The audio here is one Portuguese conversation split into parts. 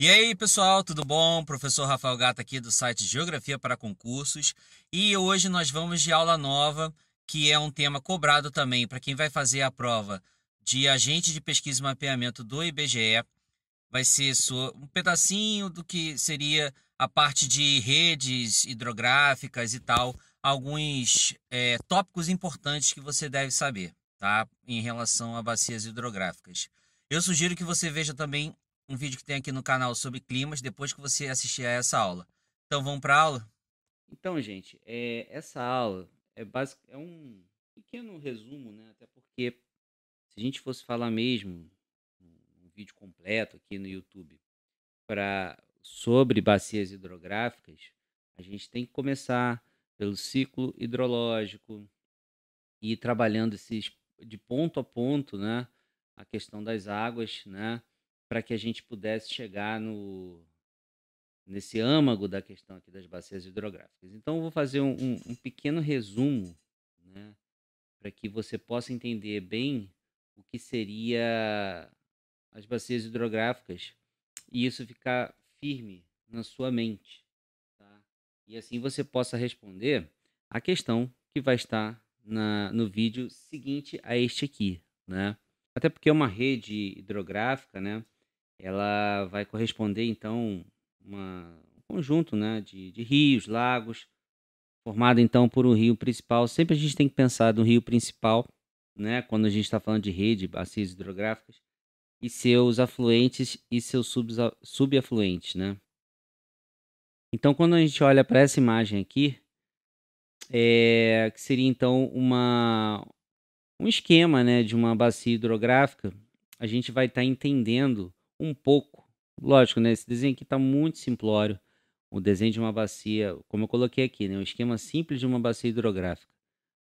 E aí, pessoal, tudo bom? Professor Rafael Gata aqui do site Geografia para Concursos. E hoje nós vamos de aula nova, que é um tema cobrado também para quem vai fazer a prova de agente de pesquisa e mapeamento do IBGE. Vai ser um pedacinho do que seria a parte de redes hidrográficas e tal, alguns tópicos importantes que você deve saber, tá? Em relação a bacias hidrográficas. Eu sugiro que você veja também um vídeo que tem aqui no canal sobre climas, depois que você assistir a essa aula. Então vamos para a aula? Então, gente, essa aula é um pequeno resumo, né? Até porque se a gente fosse falar mesmo um vídeo completo aqui no YouTube sobre bacias hidrográficas, a gente tem que começar pelo ciclo hidrológico e ir trabalhando esses de ponto a ponto, né? A questão das águas, né? Para que a gente pudesse chegar nesse âmago da questão aqui das bacias hidrográficas. Então, eu vou fazer um pequeno resumo, né, para que você possa entender bem o que seria as bacias hidrográficas e isso ficar firme na sua mente, tá? E assim você possa responder a questão que vai estar no vídeo seguinte a este aqui, né? Até porque é uma rede hidrográfica, né? Ela vai corresponder, então, um conjunto, né, de rios, lagos, formado, então, por um rio principal. Sempre a gente tem que pensar no rio principal, né, quando a gente está falando de rede, bacias hidrográficas, e seus afluentes e seus subafluentes, né? Então, quando a gente olha para essa imagem aqui, que seria, então, um esquema, né, de uma bacia hidrográfica, a gente vai estar entendendo um pouco. Lógico, né, esse desenho aqui está muito simplório. O desenho de uma bacia, como eu coloquei aqui, né, um esquema simples de uma bacia hidrográfica.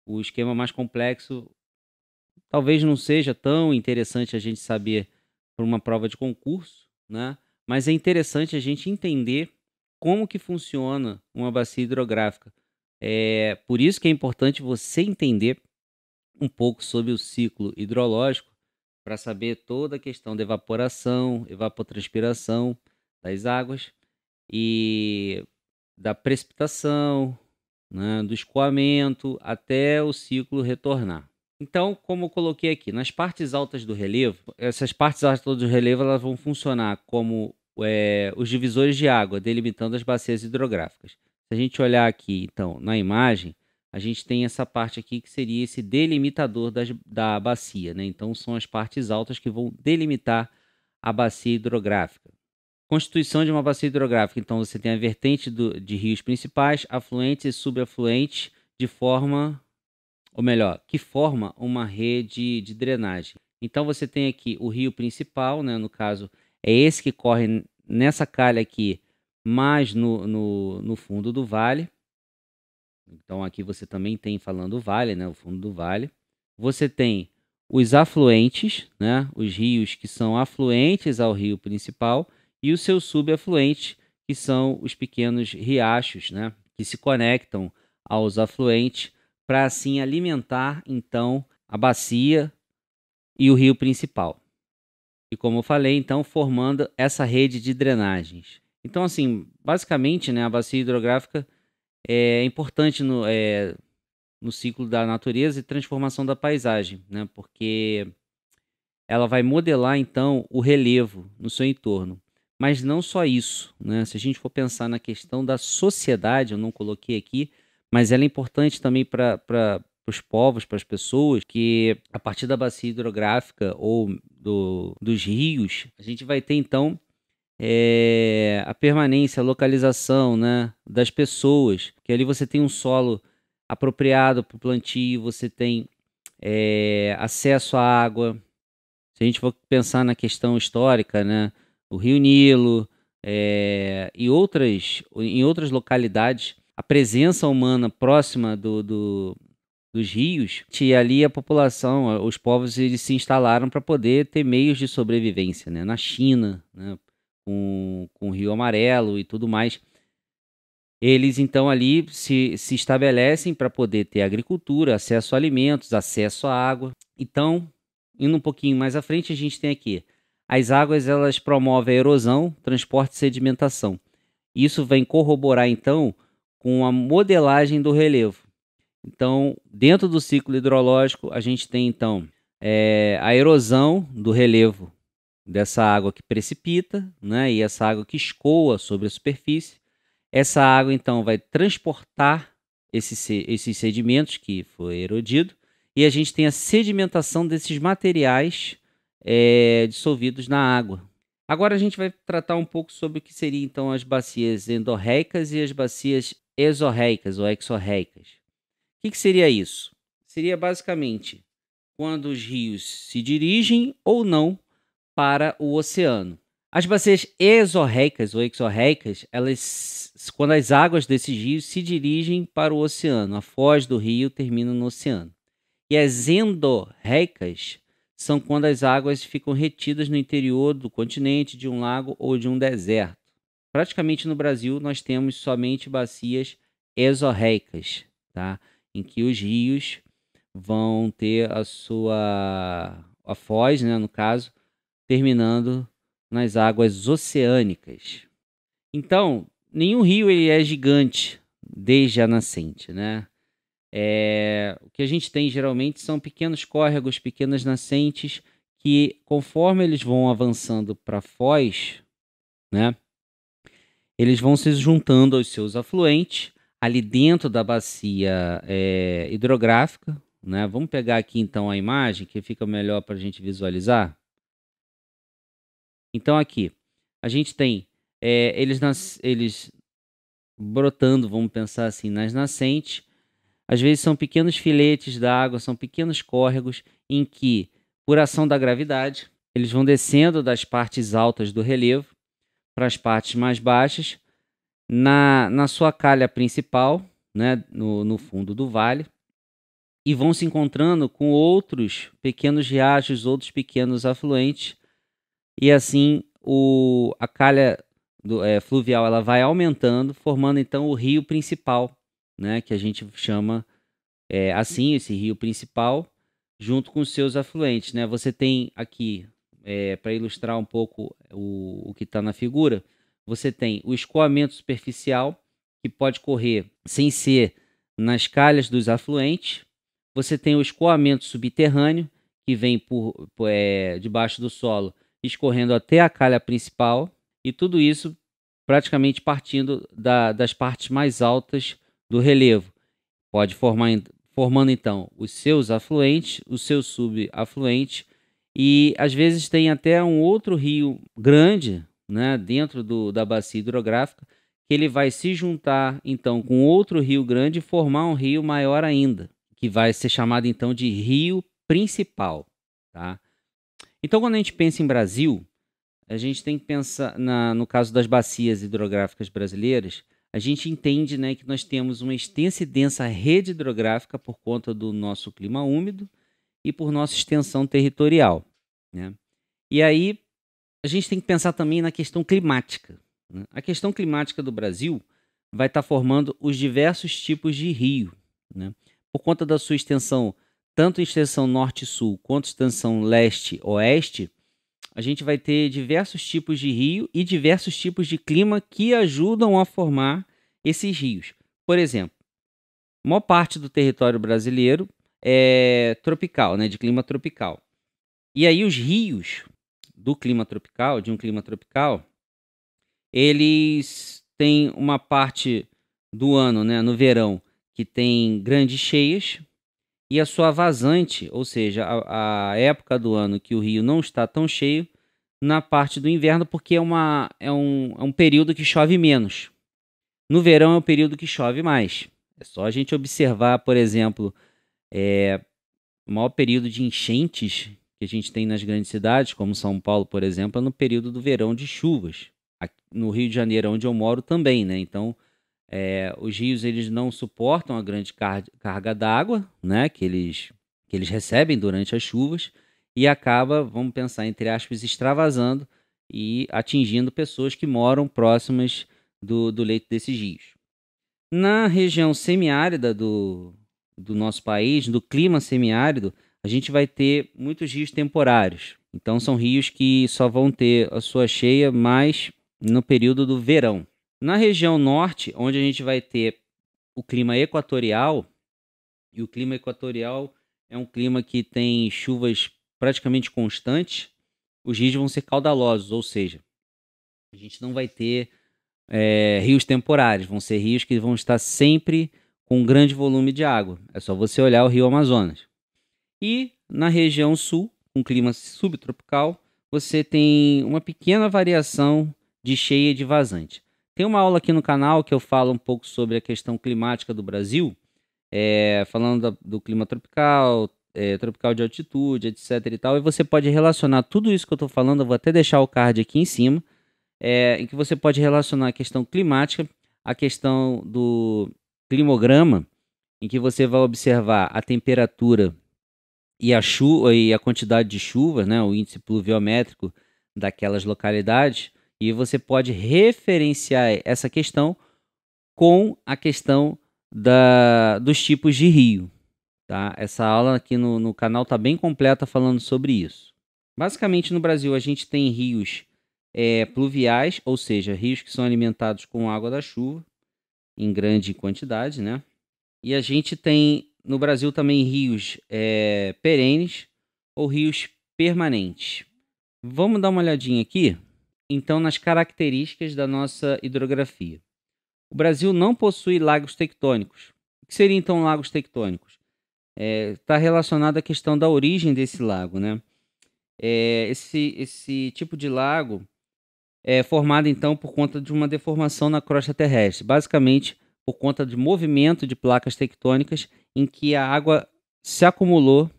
O esquema mais complexo talvez não seja tão interessante a gente saber por uma prova de concurso, né? Mas é interessante a gente entender como que funciona uma bacia hidrográfica. É por isso que é importante você entender um pouco sobre o ciclo hidrológico para saber toda a questão da evaporação, evapotranspiração das águas e da precipitação, né, do escoamento até o ciclo retornar. Então, como eu coloquei aqui, nas partes altas do relevo, essas partes altas do relevo elas vão funcionar como os divisores de água, delimitando as bacias hidrográficas. Se a gente olhar aqui, então, na imagem, a gente tem essa parte aqui que seria esse delimitador da bacia, né? Então, são as partes altas que vão delimitar a bacia hidrográfica. Constituição de uma bacia hidrográfica. Então, você tem a vertente de rios principais, afluentes e subafluentes, que forma uma rede de drenagem. Então, você tem aqui o rio principal, né? No caso, é esse que corre nessa calha aqui, mais no fundo do vale. Então, aqui você também tem falando vale, né? O fundo do vale. Você tem os afluentes, né? Os rios que são afluentes ao rio principal e os seus subafluentes, que são os pequenos riachos, né? Que se conectam aos afluentes para assim alimentar então a bacia e o rio principal. E como eu falei, então formando essa rede de drenagens. Então, assim, basicamente, né, a bacia hidrográfica é importante no ciclo da natureza e transformação da paisagem, né? Porque ela vai modelar então o relevo no seu entorno. Mas não só isso, né? Se a gente for pensar na questão da sociedade, eu não coloquei aqui, mas ela é importante também para os povos, para as pessoas, que a partir da bacia hidrográfica ou dos rios, a gente vai ter então a permanência, a localização, né, das pessoas, que ali você tem um solo apropriado para o plantio, você tem acesso à água. Se a gente for pensar na questão histórica, né, o Rio Nilo em outras localidades, a presença humana próxima dos rios, e ali a população, os povos, eles se instalaram para poder ter meios de sobrevivência, né? Na China, né? Com o Rio Amarelo e tudo mais. Eles então ali se estabelecem para poder ter agricultura, acesso a alimentos, acesso à água. Então, indo um pouquinho mais à frente, a gente tem aqui as águas elas promovem a erosão, transporte e sedimentação. Isso vem corroborar, então, com a modelagem do relevo. Então, dentro do ciclo hidrológico, a gente tem, então, a erosão do relevo dessa água que precipita, né, e essa água que escoa sobre a superfície. Essa água, então, vai transportar esses sedimentos que foi erodido, e a gente tem a sedimentação desses materiais dissolvidos na água. Agora a gente vai tratar um pouco sobre o que seriam, então, as bacias endorreicas e as bacias exorreicas ou exorreicas. O que seria isso? Seria basicamente quando os rios se dirigem ou não para o oceano. As bacias exorreicas ou exorreicas, quando as águas desses rios se dirigem para o oceano, a foz do rio termina no oceano. E as endorreicas são quando as águas ficam retidas no interior do continente, de um lago ou de um deserto. Praticamente no Brasil nós temos somente bacias exorreicas, tá? Em que os rios vão ter a foz, né, no caso, terminando nas águas oceânicas. Então, nenhum rio ele é gigante desde a nascente, né? O que a gente tem geralmente são pequenos córregos, pequenas nascentes, que conforme eles vão avançando para a foz, né, eles vão se juntando aos seus afluentes ali dentro da bacia hidrográfica, né? Vamos pegar aqui então a imagem que fica melhor para a gente visualizar. Então aqui a gente tem eles brotando, vamos pensar assim, nas nascentes. Às vezes são pequenos filetes d'água, são pequenos córregos em que, por ação da gravidade, eles vão descendo das partes altas do relevo para as partes mais baixas, na sua calha principal, né, no fundo do vale, e vão se encontrando com outros pequenos riachos, outros pequenos afluentes, e assim a calha fluvial ela vai aumentando, formando então o rio principal, né, que a gente chama assim esse rio principal, junto com os seus afluentes, né? Você tem aqui, para ilustrar um pouco o que está na figura, você tem o escoamento superficial, que pode correr sem ser nas calhas dos afluentes. Você tem o escoamento subterrâneo, que vem debaixo do solo, escorrendo até a calha principal, e tudo isso praticamente partindo das partes mais altas do relevo. Pode formando então os seus afluentes, os seus subafluentes, e às vezes tem até um outro rio grande, né, dentro da bacia hidrográfica, que ele vai se juntar então com outro rio grande e formar um rio maior ainda, que vai ser chamado então de rio principal, tá? Então, quando a gente pensa em Brasil, a gente tem que pensar no caso das bacias hidrográficas brasileiras. A gente entende, né, que nós temos uma extensa e densa rede hidrográfica por conta do nosso clima úmido e por nossa extensão territorial, né? E aí a gente tem que pensar também na questão climática, né? A questão climática do Brasil vai estar formando os diversos tipos de rio, né? Por conta da sua extensão, tanto extensão norte-sul quanto extensão leste-oeste, a gente vai ter diversos tipos de rio e diversos tipos de clima que ajudam a formar esses rios. Por exemplo, a maior parte do território brasileiro é tropical, né, de clima tropical. E aí os rios do clima tropical, de um clima tropical, eles têm uma parte do ano, né, no verão, que tem grandes cheias, e a sua vazante, ou seja, a época do ano que o rio não está tão cheio, na parte do inverno, porque é um período que chove menos. No verão é um período que chove mais. É só a gente observar, por exemplo, o maior período de enchentes que a gente tem nas grandes cidades, como São Paulo, por exemplo, é no período do verão de chuvas. Aqui no Rio de Janeiro, onde eu moro, também, né? Então, os rios eles não suportam a grande carga d'água, né, que eles recebem durante as chuvas, e acaba, vamos pensar, entre aspas, extravasando e atingindo pessoas que moram próximas do leito desses rios. Na região semiárida do nosso país, do clima semiárido, a gente vai ter muitos rios temporários. Então são rios que só vão ter a sua cheia mais no período do verão. Na região norte, onde a gente vai ter o clima equatorial, e o clima equatorial é um clima que tem chuvas praticamente constantes, os rios vão ser caudalosos, ou seja, a gente não vai ter rios temporários, vão ser rios que vão estar sempre com um grande volume de água. É só você olhar o Rio Amazonas. E na região sul, com clima subtropical, você tem uma pequena variação de cheia e de vazante. Tem uma aula aqui no canal que eu falo um pouco sobre a questão climática do Brasil, falando do clima tropical, tropical de altitude, etc. e tal, e você pode relacionar tudo isso que eu estou falando, eu vou até deixar o card aqui em cima, em que você pode relacionar a questão climática, a questão do climograma, em que você vai observar a temperatura e a chuva e a quantidade de chuva, né, o índice pluviométrico daquelas localidades, e você pode referenciar essa questão com a questão dos tipos de rio. Tá? Essa aula aqui no canal está bem completa falando sobre isso. Basicamente, no Brasil, a gente tem rios pluviais, ou seja, rios que são alimentados com água da chuva, em grande quantidade, né? E a gente tem, no Brasil, também rios perenes ou rios permanentes. Vamos dar uma olhadinha aqui, então, nas características da nossa hidrografia. O Brasil não possui lagos tectônicos. O que seriam, então, lagos tectônicos? Está relacionado à questão da origem desse lago, né? Esse tipo de lago é formado, então, por conta de uma deformação na crosta terrestre, basicamente por conta de movimento de placas tectônicas em que a água se acumulou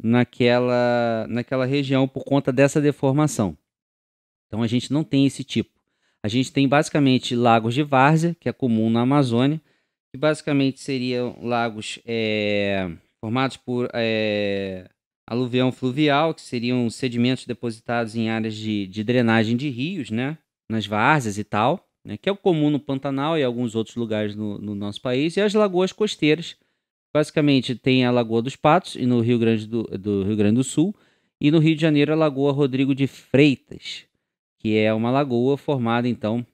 naquela região por conta dessa deformação. Então a gente não tem esse tipo. A gente tem basicamente lagos de várzea, que é comum na Amazônia, que basicamente seriam lagos formados por aluvião fluvial, que seriam sedimentos depositados em áreas de drenagem de rios, né? Nas várzeas e tal, né? Que é o comum no Pantanal e alguns outros lugares no nosso país, e as lagoas costeiras. Basicamente tem a Lagoa dos Patos, e no Rio Grande do Sul, e no Rio de Janeiro a Lagoa Rodrigo de Freitas, que é uma lagoa formada, então,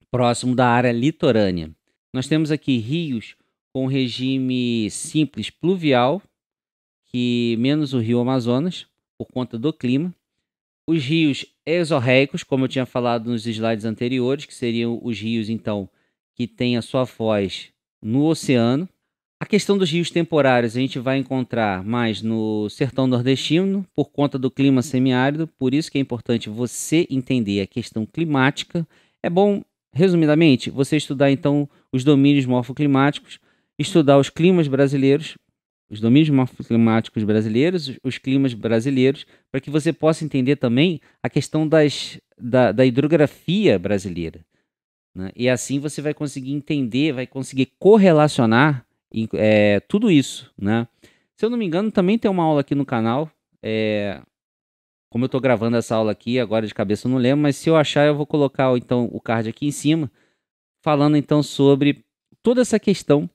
próximo da área litorânea. Nós temos aqui rios com regime simples pluvial, que menos o rio Amazonas, por conta do clima. Os rios exorreicos, como eu tinha falado nos slides anteriores, que seriam os rios, então, que têm a sua foz no oceano. A questão dos rios temporários a gente vai encontrar mais no sertão nordestino, por conta do clima semiárido, por isso que é importante você entender a questão climática. É bom, resumidamente, você estudar então os domínios morfoclimáticos, estudar os climas brasileiros, os domínios morfoclimáticos brasileiros, os climas brasileiros, para que você possa entender também a questão da hidrografia brasileira, né? E assim você vai conseguir entender, vai conseguir correlacionar tudo isso, né? Se eu não me engano, também tem uma aula aqui no canal. Como eu estou gravando essa aula aqui, agora de cabeça eu não lembro, mas se eu achar, eu vou colocar então o card aqui em cima, falando então sobre toda essa questão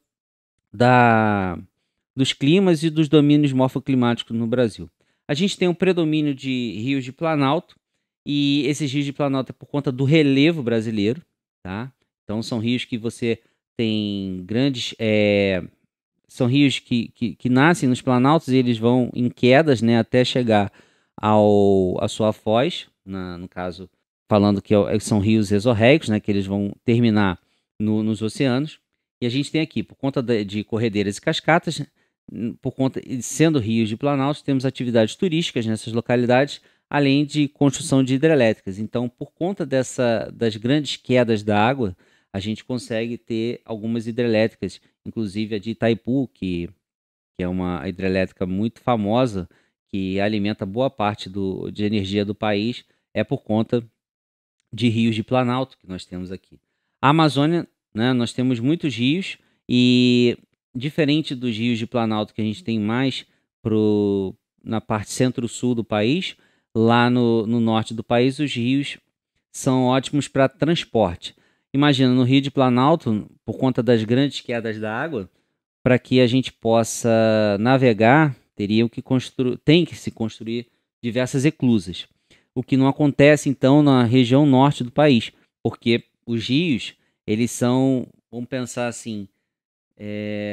dos climas e dos domínios morfoclimáticos no Brasil. A gente tem um predomínio de rios de planalto, e esses rios de planalto é por conta do relevo brasileiro, tá? Então são rios que você tem grandes... são rios que nascem nos planaltos e eles vão em quedas, né, até chegar à sua foz, no caso, falando que são rios exorreicos, né, que eles vão terminar nos oceanos. E a gente tem aqui, por conta de corredeiras e cascatas, sendo rios de planaltos, temos atividades turísticas nessas localidades, além de construção de hidrelétricas. Então, por conta das grandes quedas da água, a gente consegue ter algumas hidrelétricas, inclusive a de Itaipu, que é uma hidrelétrica muito famosa, que alimenta boa parte de energia do país, é por conta de rios de planalto que nós temos aqui. A Amazônia, né, nós temos muitos rios, e diferente dos rios de planalto que a gente tem mais na parte centro-sul do país, lá no norte do país os rios são ótimos para transporte. Imagina, no Rio de Planalto, por conta das grandes quedas da água, para que a gente possa navegar, tem que se construir diversas eclusas. O que não acontece, então, na região norte do país, porque os rios, eles são, vamos pensar assim,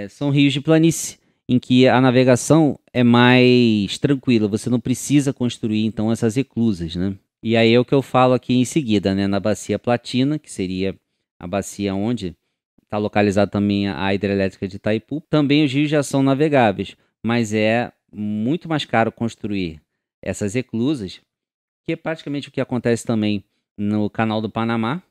são rios de planície, em que a navegação é mais tranquila, você não precisa construir, então, essas eclusas, né? E aí é o que eu falo aqui em seguida, né? Na Bacia Platina, que seria a bacia onde está localizada também a hidrelétrica de Itaipu, também os rios já são navegáveis, mas é muito mais caro construir essas eclusas, que é praticamente o que acontece também no Canal do Panamá,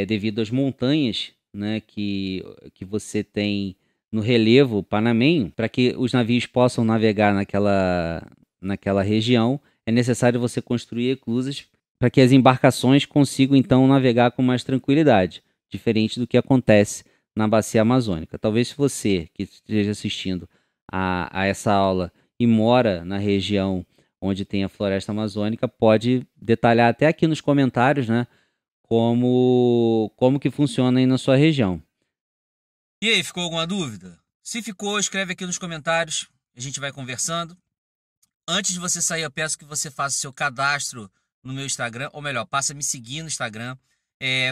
devido às montanhas, né, que você tem no relevo panamenho. Para que os navios possam navegar naquela região, é necessário você construir eclusas para que as embarcações consigam então navegar com mais tranquilidade, diferente do que acontece na bacia amazônica. Talvez se você que esteja assistindo a essa aula e mora na região onde tem a floresta amazônica, pode detalhar até aqui nos comentários, né, como que funciona aí na sua região. E aí, ficou alguma dúvida? Se ficou, escreve aqui nos comentários, a gente vai conversando. Antes de você sair, eu peço que você faça o seu cadastro no meu Instagram, ou melhor, passa a me seguir no Instagram.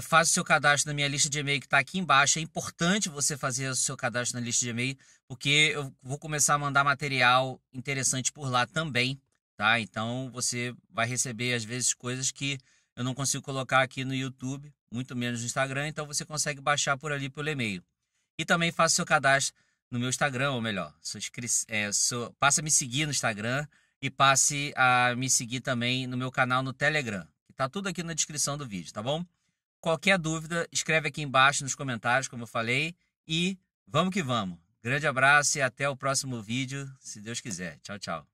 Faça o seu cadastro na minha lista de e-mail que está aqui embaixo. É importante você fazer o seu cadastro na lista de e-mail, porque eu vou começar a mandar material interessante por lá também, tá? Então você vai receber, às vezes, coisas que eu não consigo colocar aqui no YouTube, muito menos no Instagram, então você consegue baixar por ali pelo e-mail. E também faça o seu cadastro no meu Instagram, ou melhor, passe a me seguir no Instagram e passe a me seguir também no meu canal no Telegram, que tá tudo aqui na descrição do vídeo, tá bom? Qualquer dúvida, escreve aqui embaixo nos comentários, como eu falei, e vamos que vamos. Grande abraço e até o próximo vídeo, se Deus quiser. Tchau, tchau.